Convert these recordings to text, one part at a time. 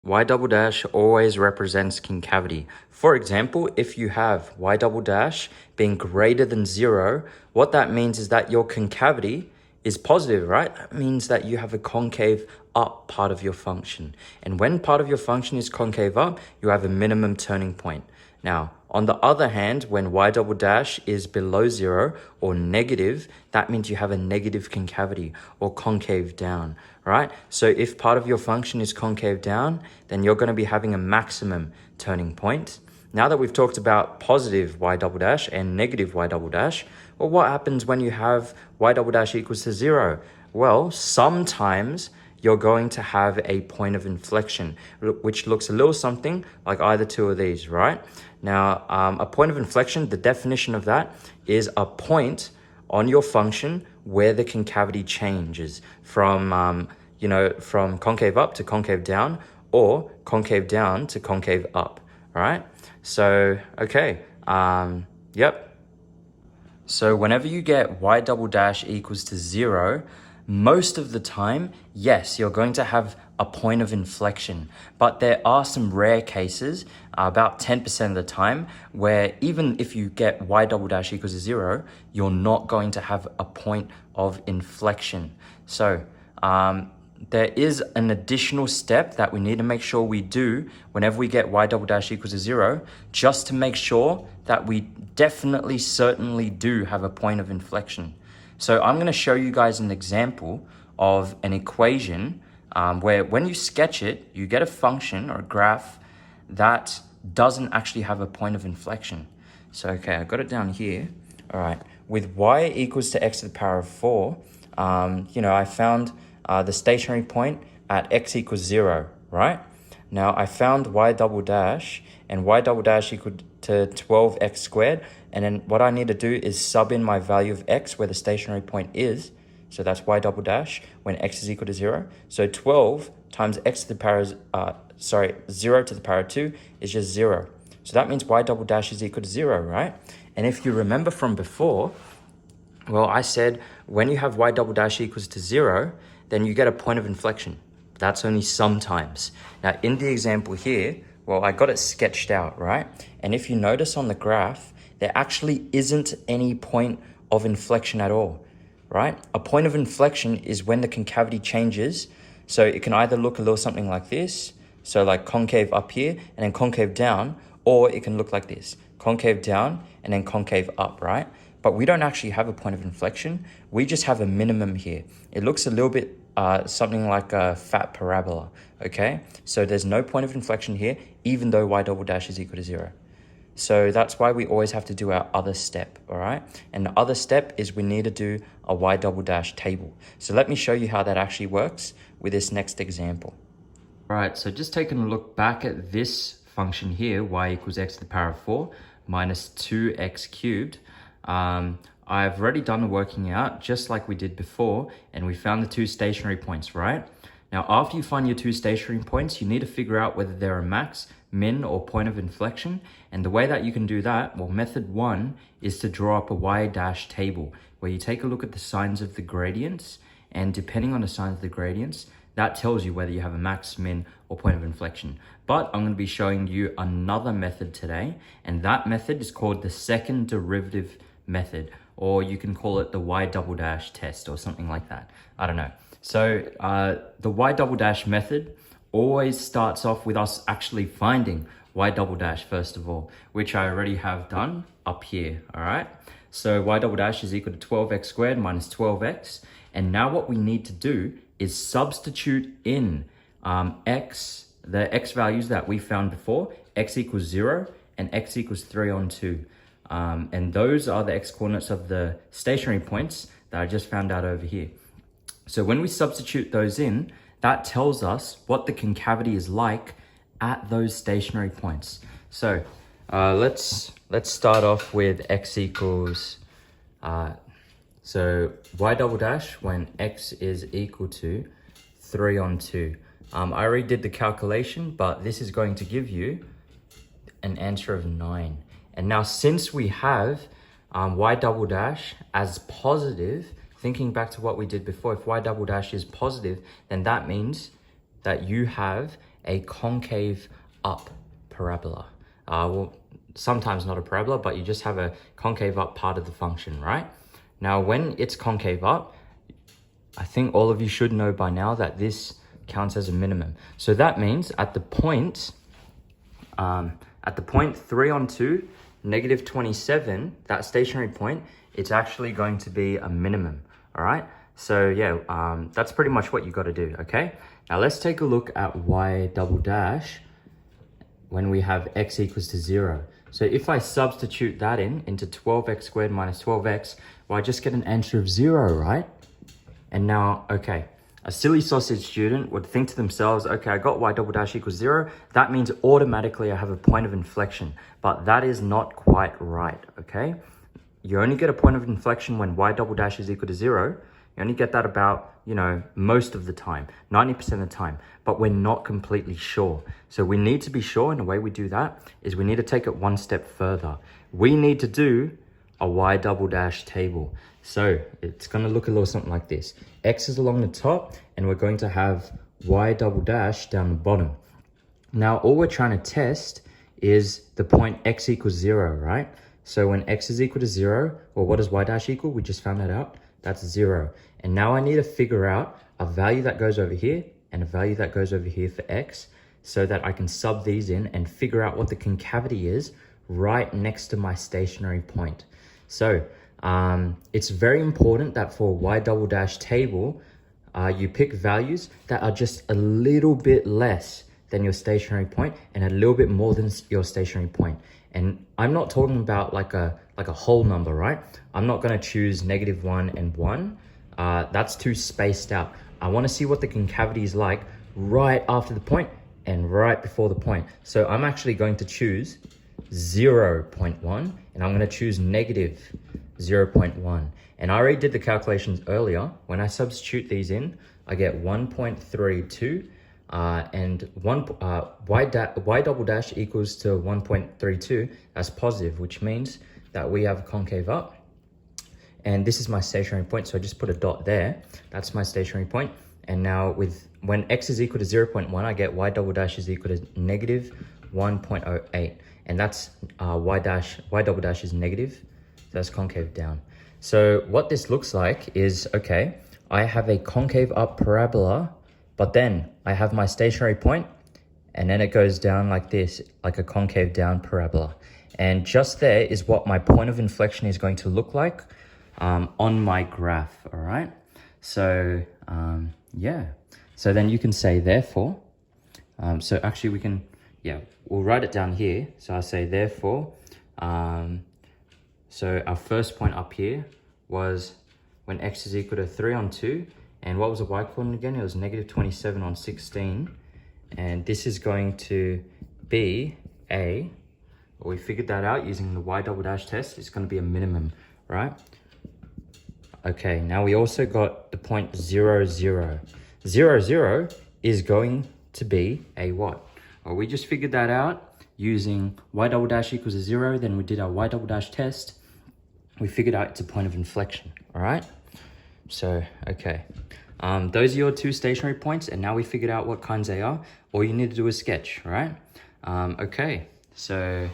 Y double dash always represents concavity. For example, if you have y double dash being greater than 0, what that means is that your concavity is positive, right? That means that you have a concave up part of your function. And when part of your function is concave up, you have a minimum turning point. Now, on the other hand, when y double dash is below 0 or negative, that means you have a negative concavity or concave down, right? So if part of your function is concave down, then you're going to be having a maximum turning point. Now that we've talked about positive y double dash and negative y double dash, well, what happens when you have y double dash equals to 0? Well, sometimes you're going to have a point of inflection, which looks a little something like either two of these, right? Now, a point of inflection, the definition of that is a point on your function where the concavity changes from, from concave up to concave down or concave down to concave up, all right? So, okay, yep. So whenever you get y double dash equals to 0, most of the time, yes, you're going to have a point of inflection, but there are some rare cases, about 10% of the time, where even if you get y double dash equals to 0, you're not going to have a point of inflection. So there is an additional step that we need to make sure we do whenever we get y double dash equals to 0, just to make sure that we definitely, certainly do have a point of inflection. So I'm going to show you guys an example of an equation where when you sketch it, you get a function or a graph that doesn't actually have a point of inflection. So, okay, I got it down here. All right, with y equals to x to the power of 4, I found the stationary point at x equals 0, right? Now I found y double dash, and y double dash equal to 12x squared. And then what I need to do is sub in my value of x where the stationary point is. So that's y double dash when x is equal to 0. So 12 times x to the power, 0 to the power of 2 is just 0. So that means y double dash is equal to 0, right? And if you remember from before, well, I said when you have y double dash equals to 0, then you get a point of inflection. That's only sometimes. Now, in the example here, well, I got it sketched out, right? And if you notice on the graph, there actually isn't any point of inflection at all, right? A point of inflection is when the concavity changes. So it can either look a little something like this, so like concave up here and then concave down, or it can look like this, concave down and then concave up, right? But we don't actually have a point of inflection. We just have a minimum here. It looks a little bit something like a fat parabola, okay? So there's no point of inflection here, even though y double dash is equal to 0. So that's why we always have to do our other step, all right? And the other step is we need to do a y double dash table. So let me show you how that actually works with this next example. All right, so just taking a look back at this function here, y equals x to the power of 4 minus 2x cubed. I've already done the working out just like we did before, and we found the two stationary points, right? Now, after you find your two stationary points, you need to figure out whether they're a max, min, or point of inflection. And the way that you can do that, well, method 1 is to draw up a y dash table where you take a look at the signs of the gradients, and depending on the signs of the gradients, that tells you whether you have a max, min, or point of inflection. But I'm going to be showing you another method today, and that method is called the second derivative method, or you can call it the y double dash test or something like that. I don't know. So the y double dash method always starts off with us actually finding y double dash first of all, which I already have done up here, all right? So y double dash is equal to 12x squared minus 12x. And now what we need to do is substitute in the x values that we found before, x equals 0 and x equals 3 on 2. And those are the x coordinates of the stationary points that I just found out over here. So when we substitute those in, that tells us what the concavity is like at those stationary points. So let's start off with x equals, so y double dash when x is equal to 3 on 2. I already did the calculation, but this is going to give you an answer of 9. And now since we have y double dash as positive, thinking back to what we did before, if y double dash is positive, then that means that you have a concave up parabola. Well, sometimes not a parabola, but you just have a concave up part of the function, right? Now, when it's concave up, I think all of you should know by now that this counts as a minimum. So that means at the point 3 on 2, negative 27, that stationary point, it's actually going to be a minimum, all right? So yeah, that's pretty much what you got to do, okay? Now let's take a look at y double dash when we have x equals to 0. So if I substitute that into 12x squared minus 12x, well, I just get an answer of 0, right? And now, okay, a silly sausage student would think to themselves, okay, I got y double dash equals 0. That means automatically I have a point of inflection, but that is not quite right, okay? You only get a point of inflection when y double dash is equal to 0. You only get that about, most of the time, 90% of the time, but we're not completely sure. So we need to be sure, and the way we do that is we need to take it one step further. We need to do a y double dash table. So it's going to look a little something like this. X is along the top, and we're going to have y double dash down the bottom. Now, all we're trying to test is the point x equals 0, right? So when x is equal to 0, well, what does y dash equal? We just found that out. That's 0. And now I need to figure out a value that goes over here and a value that goes over here for x, so that I can sub these in and figure out what the concavity is right next to my stationary point. So it's very important that for y double dash table, you pick values that are just a little bit less than your stationary point and a little bit more than your stationary point. And I'm not talking about like a whole number, right? I'm not going to choose -1 and 1. That's too spaced out. I want to see what the concavity is like right after the point and right before the point. So I'm actually going to choose 0.1, and I'm going to choose -0.1. And I already did the calculations earlier. When I substitute these in, I get 1.32, and y double dash equals to 1.32. That's positive, which means that we have a concave up. And this is my stationary point, so I just put a dot there. That's my stationary point. And now when x is equal to 0.1, I get y double dash is equal to -1.08. And that's y double dash is negative, so that's concave down. So what this looks like is, okay, I have a concave up parabola, but then I have my stationary point, and then it goes down like this, like a concave down parabola. And just there is what my point of inflection is going to look like on my graph, all right? So, yeah. So then you can say, therefore, so actually we can, we'll write it down here. So I say, therefore, so our first point up here was when x is equal to 3 on 2. And what was the y coordinate again? It was -27 on 16. And this is going to be we figured that out using the y double dash test. It's going to be a minimum, right? Okay, now we also got the point 0, 0. 0, 0 is going to be a what? Well, we just figured that out using y double dash equals to 0. Then we did our y double dash test. We figured out it's a point of inflection, all right? So, okay. Those are your two stationary points, and now we figured out what kinds they are. All you need to do is sketch, all right? Okay, so,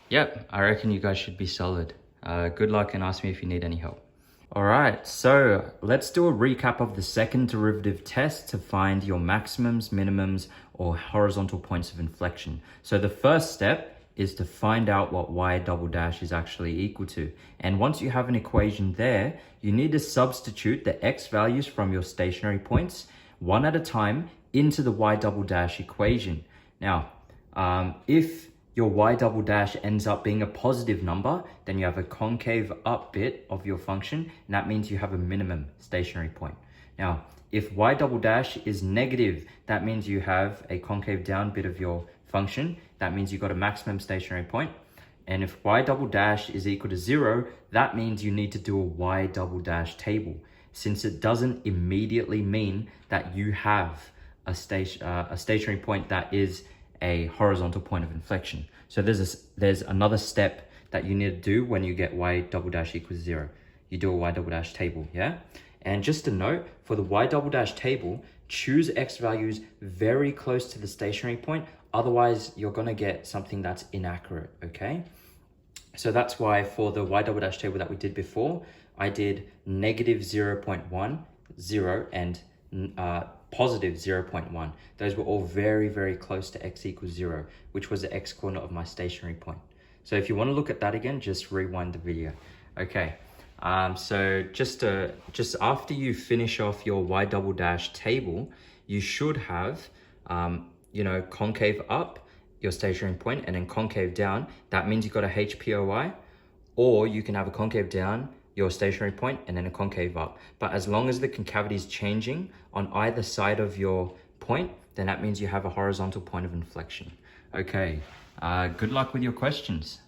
yep, I reckon you guys should be solid. Good luck, and ask me if you need any help. All right, so let's do a recap of the second derivative test to find your maximums, minimums, or horizontal points of inflection. So the first step is to find out what y double dash is actually equal to. And once you have an equation there, you need to substitute the x values from your stationary points one at a time into the y double dash equation. Now, if your y double dash ends up being a positive number, then you have a concave up bit of your function, and that means you have a minimum stationary point. Now, if y double dash is negative, that means you have a concave down bit of your function. That means you've got a maximum stationary point. And if y double dash is equal to 0, that means you need to do a y double dash table, since it doesn't immediately mean that you have a stationary point that is a horizontal point of inflection. So there's another step that you need to do when you get y double dash equals 0. You do a y double dash table, yeah? And just a note, for the y double dash table, choose x values very close to the stationary point. Otherwise, you're gonna get something that's inaccurate, okay? So that's why for the y double dash table that we did before, I did negative 0.1, 0, and positive 0.1. Those were all very, very close to x equals 0, which was the x coordinate of my stationary point. So if you want to look at that again, just rewind the video. Okay, so just after you finish off your y double dash table, you should have, concave up, your stationary point, and then concave down. That means you've got a HPOI, or you can have a concave down, your stationary point, and then a concave up. But as long as the concavity is changing on either side of your point, then that means you have a horizontal point of inflection. Okay, good luck with your questions.